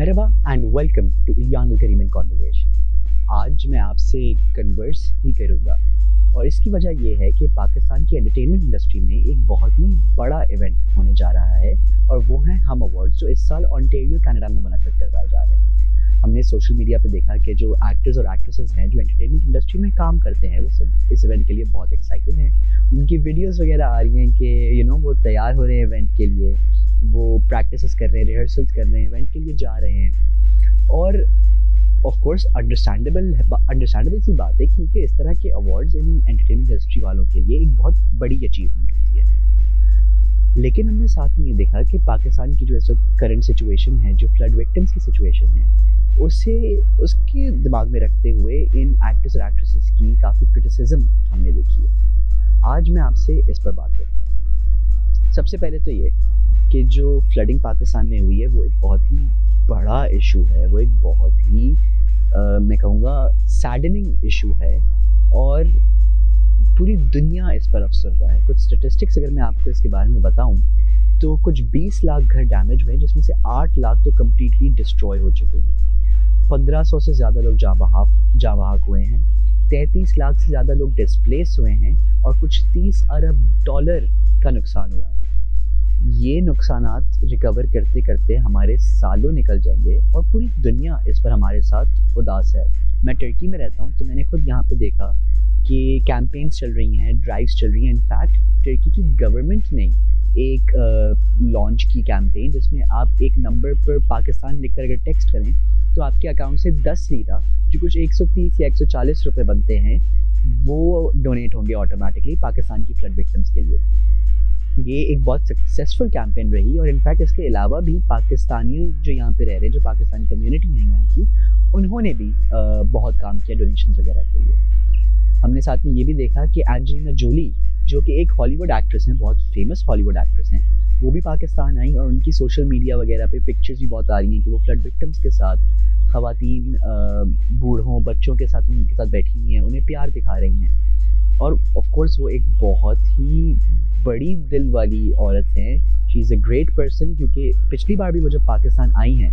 Marhaba and welcome to Ilian Al Karim in conversation. आज मैं आपसे कन्वर्स ही करूँगा और इसकी वजह ये है कि पाकिस्तान की एंटरटेनमेंट इंडस्ट्री में एक बहुत ही बड़ा इवेंट होने जा रहा है और वो है हम अवार्ड्स, जो इस साल ओंटारियो कनाडा में मुनक़्क़िद करवाए जा रहे हैं। हमने सोशल मीडिया पे देखा कि जो एक्टर्स और एक्ट्रेसेस हैं जो एंटरटेनमेंट इंडस्ट्री में काम करते हैं वो सब इस इवेंट के लिए बहुत एक्साइटेड हैं। उनकी वीडियोस वगैरह आ रही हैं कि वो तैयार हो रहे हैं इवेंट के लिए, वो प्रैक्टिसेस कर रहे हैं, रिहर्सल्स कर रहे हैं, इवेंट के लिए जा रहे हैं। और ऑफ कोर्स अंडरस्टैंडेबल सी बात है क्योंकि इस तरह के अवार्ड्स इन एंटरटेनमेंट इंडस्ट्री वालों के लिए एक बहुत बड़ी अचीवमेंट होती है। लेकिन हमने साथ में ये देखा कि पाकिस्तान की जो इस वक्त करंट सिचुएशन है, जो फ्लड विक्टिम्स की सिचुएशन है, उसके दिमाग में रखते हुए इन एक्टर्स और एक्ट्रेसेस की काफ़ी क्रिटिसिज्म हमने देखी है। आज मैं आपसे इस पर बात करूँगा। सबसे पहले तो ये कि जो फ्लडिंग पाकिस्तान में हुई है वो एक बहुत ही बड़ा इशू है, वो एक बहुत ही मैं कहूँगा सैडनिंग इशू है और पूरी दुनिया इस पर अफसरदा है। कुछ स्टैटिस्टिक्स अगर मैं आपको इसके बारे में बताऊं तो कुछ 20 लाख घर डैमेज हुए हैं, जिसमें से 8 लाख तो कम्प्लीटली डिस्ट्रॉय हो चुके हैं। 1500 से ज़्यादा लोग जाँ बहक हुए हैं, 33 लाख से ज़्यादा लोग डिस्प्लेस हुए हैं और कुछ 30 अरब डॉलर का नुकसान हुआ है। ये नुकसानात रिकवर करते करते हमारे सालों निकल जाएंगे और पूरी दुनिया इस पर हमारे साथ उदास है। मैं टर्की में रहता हूँ तो मैंने खुद यहाँ पे देखा कि कैंपेन्स चल रही हैं, ड्राइव्स चल रही हैं। इनफैक्ट टर्की की गवर्नमेंट ने एक लॉन्च की कैंपेन जिसमें आप एक नंबर पर पाकिस्तान लिखकर अगर टेक्स्ट करें तो आपके अकाउंट से 10 लीरा, जो कुछ 130 या 140 रुपये बनते हैं, वो डोनेट होंगे ऑटोमेटिकली पाकिस्तान की फ्लड विक्टिम्स के लिए। ये एक बहुत सक्सेसफुल कैंपेन रही और इनफैक्ट इसके अलावा भी पाकिस्तानी जो यहाँ पे रह रहे हैं, जो पाकिस्तानी कम्युनिटी है यहाँ की, उन्होंने भी बहुत काम किया डोनेशन वगैरह के लिए। हमने साथ में ये भी देखा कि एंजेलिना जोली, जो कि एक हॉलीवुड एक्ट्रेस हैं, बहुत फेमस हॉलीवुड एक्ट्रेस हैं, वो भी पाकिस्तान आई और उनकी सोशल मीडिया वगैरह पे पिक्चर्स भी बहुत आ रही हैं कि वो फ्लड विक्टिम्स के साथ, ख़वातीन, बूढ़ों, बच्चों के साथ उनके साथ बैठी हुई हैं, उन्हें प्यार दिखा रही हैं। और ऑफ कोर्स वो एक बहुत ही बड़ी दिल वाली औरत हैं। She is a great person, क्योंकि पिछली बार भी वो जब पाकिस्तान आई हैं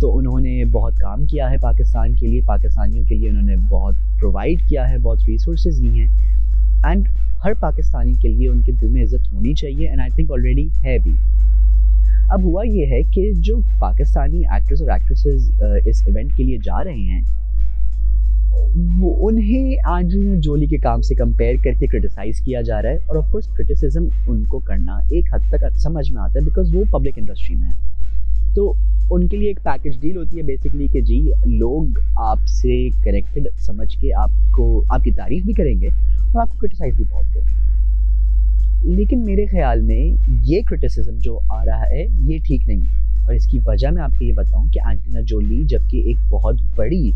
तो उन्होंने बहुत काम किया है पाकिस्तान के लिए, पाकिस्तानियों के लिए उन्होंने बहुत प्रोवाइड किया है, बहुत रिसोर्सेज दी हैं एंड हर पाकिस्तानी के लिए उनके दिल में इज़्ज़त होनी चाहिए एंड आई थिंक ऑलरेडी है भी। अब हुआ ये है कि जो पाकिस्तानी एक्टर्स और एक्ट्रेसेस इस इवेंट के लिए जा रहे हैं वो उन्हें एंजेलिना जोली के काम से कंपेयर करके क्रिटिसाइज़ किया जा रहा है और ऑफ कोर्स क्रिटिसिज्म उनको करना एक हद तक समझ में आता है बिकॉज वो पब्लिक इंडस्ट्री में है। तो उनके लिए एक पैकेज डील होती है बेसिकली कि जी लोग आपसे कनेक्टेड समझ के आपकी तारीफ भी करेंगे और आपको क्रिटिसाइज़ भी बहुत करेंगे। लेकिन मेरे ख्याल में ये क्रिटिसिज्म जो आ रहा है ये ठीक नहीं है और इसकी वजह मैं आपको ये बताऊं कि एंजेलिना जोली जबकि एक बहुत बड़ी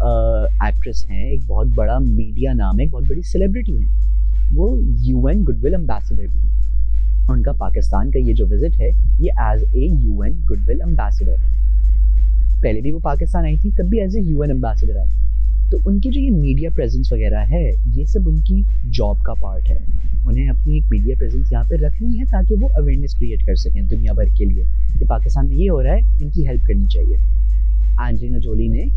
एक्ट्रेस हैं, एक बहुत बड़ा मीडिया नाम है, एक बहुत बड़ी सेलिब्रिटी हैं, वो UN गुडविल एम्बेसडर भी हैं। उनका पाकिस्तान का ये जो विजिट है ये as a UN goodwill ambassador है। पहले भी वो पाकिस्तान आई थी, तब भी एज ए UN एम्बेसडर आई थी। तो उनकी जो ये मीडिया प्रेजेंस वगैरह है ये सब उनकी जॉब का पार्ट है। उन्हें अपनी एक मीडिया प्रेजेंस यहाँ पे रखनी है ताकि वो अवेयरनेस क्रिएट कर सकें दुनिया भर के लिए कि पाकिस्तान में ये हो रहा है, इनकी हेल्प करनी चाहिए। एंजेलिना जोली ने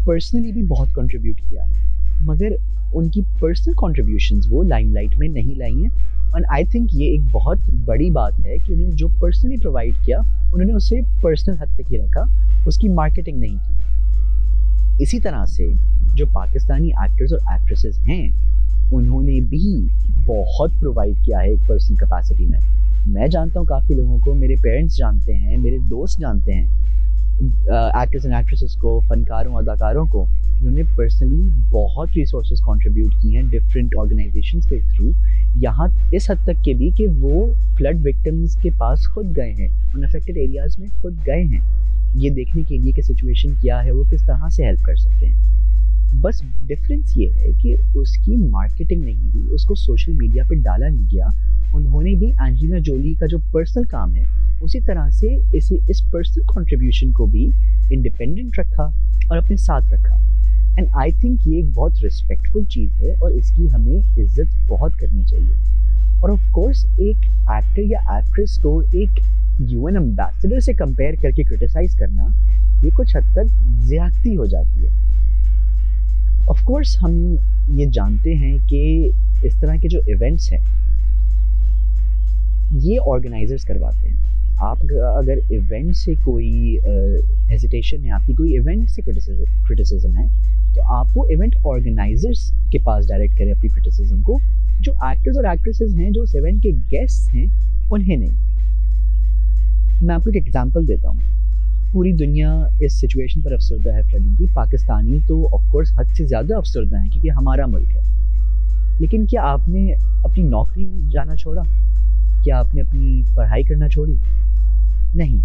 पर्सनली भी बहुत कंट्रीब्यूट किया है, मगर उनकी पर्सनल कंट्रीब्यूशंस वो लाइमलाइट में नहीं लाई हैं और आई थिंक ये एक बहुत बड़ी बात है कि उन्होंने जो पर्सनली प्रोवाइड किया उन्होंने उसे पर्सनल हद तक ही रखा, उसकी मार्केटिंग नहीं की। इसी तरह से जो पाकिस्तानी एक्टर्स और एक्ट्रेसेस हैं उन्होंने भी बहुत प्रोवाइड किया है एक पर्सनल कैपेसिटी में। मैं जानता हूँ काफ़ी लोगों को, मेरे पेरेंट्स जानते हैं, मेरे दोस्त जानते हैं एक्टर्स एंड एक्ट्रेसेस को, फनकारों, अदाकारों को, जिन्होंने पर्सनली बहुत रिसोर्सेज कंट्रीब्यूट किए हैं डिफरेंट ऑर्गेनाइजेशंस के थ्रू, यहाँ इस हद तक के भी कि वो फ्लड विक्टिम्स के पास खुद गए हैं, उन अफेक्टेड एरियाज़ में खुद गए हैं ये देखने के लिए कि सिचुएशन क्या है, वो किस तरह से हेल्प कर सकते हैं। बस डिफरेंस ये है कि उसकी मार्केटिंग नहीं हुई, उसको सोशल मीडिया पे डाला नहीं गया। उन्होंने भी एंजेलिना जोली का जो पर्सनल काम है उसी तरह से इस पर्सनल कंट्रीब्यूशन को भी इंडिपेंडेंट रखा और अपने साथ रखा एंड आई थिंक ये एक बहुत रिस्पेक्टफुल चीज़ है और इसकी हमें इज्जत बहुत करनी चाहिए। और ऑफ कोर्स एक एक्टर या एक्ट्रेस को एक UN एम्बेसडर से कंपेयर करके क्रिटिसाइज करना ये कुछ हद तक ज़्यादती हो जाती है। ऑफ कोर्स हम ये जानते हैं कि इस तरह के जो इवेंट्स हैं, ये ऑर्गेनाइजर्स करवाते हैं। आप अगर इवेंट से कोई हेजिटेशन है, आपकी कोई इवेंट से क्रिटिसिज्म है, तो आप वो इवेंट ऑर्गेनाइजर्स के पास डायरेक्ट करें अपनी क्रिटिसिज्म को। जो एक्टर्स और एक्ट्रेसेस हैं, जो उस इवेंट के गेस्ट्स हैं, उन्हें नहीं। मैं आपको एक एग्जांपल देता हूँ। पूरी दुनिया इस सिचुएशन पर अफसरदा है फ्रेंड की। पाकिस्तानी तो ऑफ कोर्स हद से ज़्यादा अफसरदा हैं क्योंकि हमारा मुल्क है। लेकिन क्या आपने अपनी नौकरी जाना छोड़ा? क्या आपने अपनी पढ़ाई करना छोड़ी? नहीं।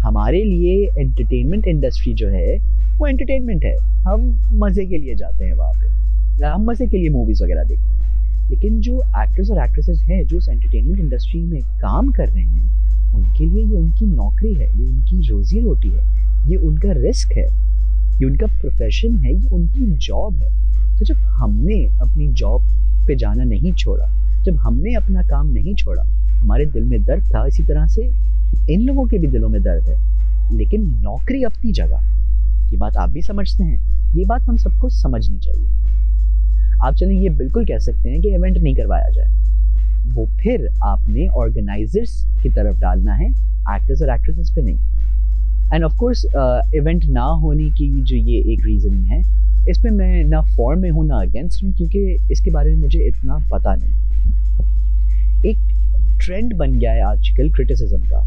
हमारे लिए एंटरटेनमेंट इंडस्ट्री जो है वो एंटरटेनमेंट है। हम मज़े के लिए जाते हैं वहाँ पे, हम मज़े के लिए मूवीज़ वगैरह देखते हैं। लेकिन जो एक्टर्स और एक्ट्रेसेस हैं जो उस एंटरटेनमेंट इंडस्ट्री में काम कर रहे हैं, उनके लिए ये उनकी नौकरी है, ये उनकी रोजी रोटी है, ये उनका रिस्क है, ये उनका प्रोफेशन है, ये उनकी जॉब है। तो जब हमने अपनी जॉब पे जाना नहीं छोड़ा, जब हमने अपना काम नहीं छोड़ा, हमारे दिल में दर्द था। इसी तरह से इन लोगों के भी दिलों में दर्द है। लेकिन नौकरी अपनी जगह, ये बात आप भी समझते हैं, ये बात हम सबको समझनी चाहिए। आप चलें ये बिल्कुल कह सकते हैं कि इवेंट नहीं करवाया जाए, वो फिर आपने ऑर्गेनाइजर्स की तरफ डालना है, एक्टर्स और एक्ट्रेसेस पे नहीं। एंड ऑफ कोर्स इवेंट ना होने की जो ये एक रीज़निंग है, इस पे मैं ना फॉर में हूँ ना अगेंस्ट हूँ, क्योंकि इसके बारे में मुझे इतना पता नहीं। एक ट्रेंड बन गया है आजकल क्रिटिसिज्म का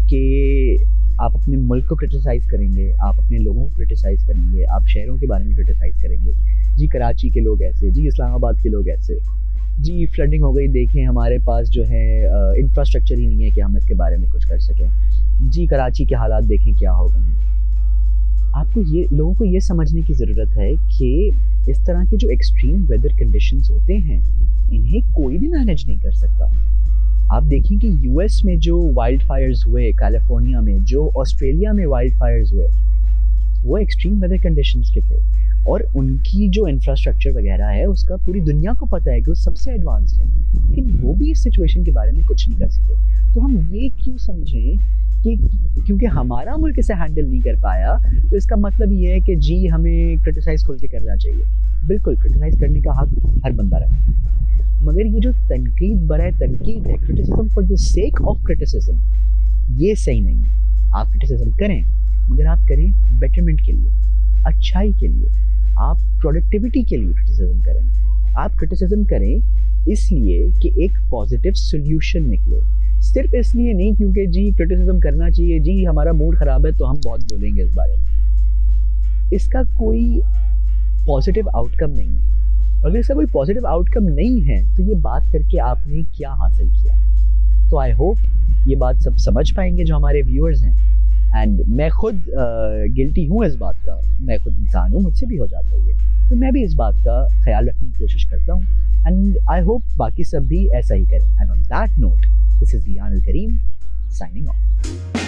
कि आप अपने मुल्क को क्रिटिसाइज़ करेंगे, आप अपने लोगों को क्रिटिसाइज़ करेंगे, आप शहरों के बारे में क्रिटिसाइज़ करेंगे। जी कराची के लोग ऐसे, जी इस्लामाबाद के लोग ऐसे, जी फ्लडिंग हो गई, देखें हमारे पास जो है इंफ्रास्ट्रक्चर ही नहीं है कि हम इसके बारे में कुछ कर सकें। जी कराची के हालात देखें क्या हो गए हैं। आपको ये लोगों को ये समझने की ज़रूरत है कि इस तरह के जो एक्सट्रीम वेदर कंडीशंस होते हैं, इन्हें कोई भी मैनेज नहीं कर सकता। आप देखिए कि यूएस में जो वाइल्ड फायर्स हुए, कैलिफोर्निया में, जो ऑस्ट्रेलिया में वाइल्ड फायर्स हुए, वो एक्सट्रीम वेदर कंडीशंस के थे। और उनकी जो इंफ्रास्ट्रक्चर वगैरह है, उसका पूरी दुनिया को पता है कि वो सबसे एडवांस्ड है, लेकिन वो भी इस सिचुएशन के बारे में कुछ नहीं कर सके। तो हम ये क्यों समझें कि क्योंकि हमारा मुल्क इसे हैंडल नहीं कर पाया, तो इसका मतलब ये है कि जी हमें क्रिटिसाइज़ खुल के करना चाहिए। बिल्कुल, क्रिटिसाइज़ करने का हक हर बंदा रखता है, मगर ये जो तनकीद बराए तनकीद है, criticism for the sake of criticism, ये सही नहीं है। आप क्रिटिसिज्म करें, मगर आप करें बेटरमेंट के लिए, अच्छाई के लिए। आप प्रोडक्टिविटी के लिए क्रिटिसिज्म करें। आप क्रिटिसिज्म करें इसलिए कि एक पॉजिटिव सोल्यूशन निकले, सिर्फ इसलिए नहीं क्योंकि जी क्रिटिसिज्म करना चाहिए, जी हमारा मूड ख़राब है तो हम बहुत बोलेंगे इस बारे में। इसका कोई पॉजिटिव आउटकम नहीं है। अगर इसका कोई पॉजिटिव आउटकम नहीं है तो ये बात करके आपने क्या हासिल किया? तो आई होप ये बात सब समझ पाएंगे जो हमारे व्यूअर्स हैं। एंड मैं खुद गिल्टी हूँ इस बात का, मैं खुद इंसान हूँ, मुझसे भी हो जाता है ये, तो मैं भी इस बात का ख्याल रखने की कोशिश करता हूँ। एंड आई होप बाकी सब भी ऐसा ही करें। And on that note, this is Riyan al Karim signing of.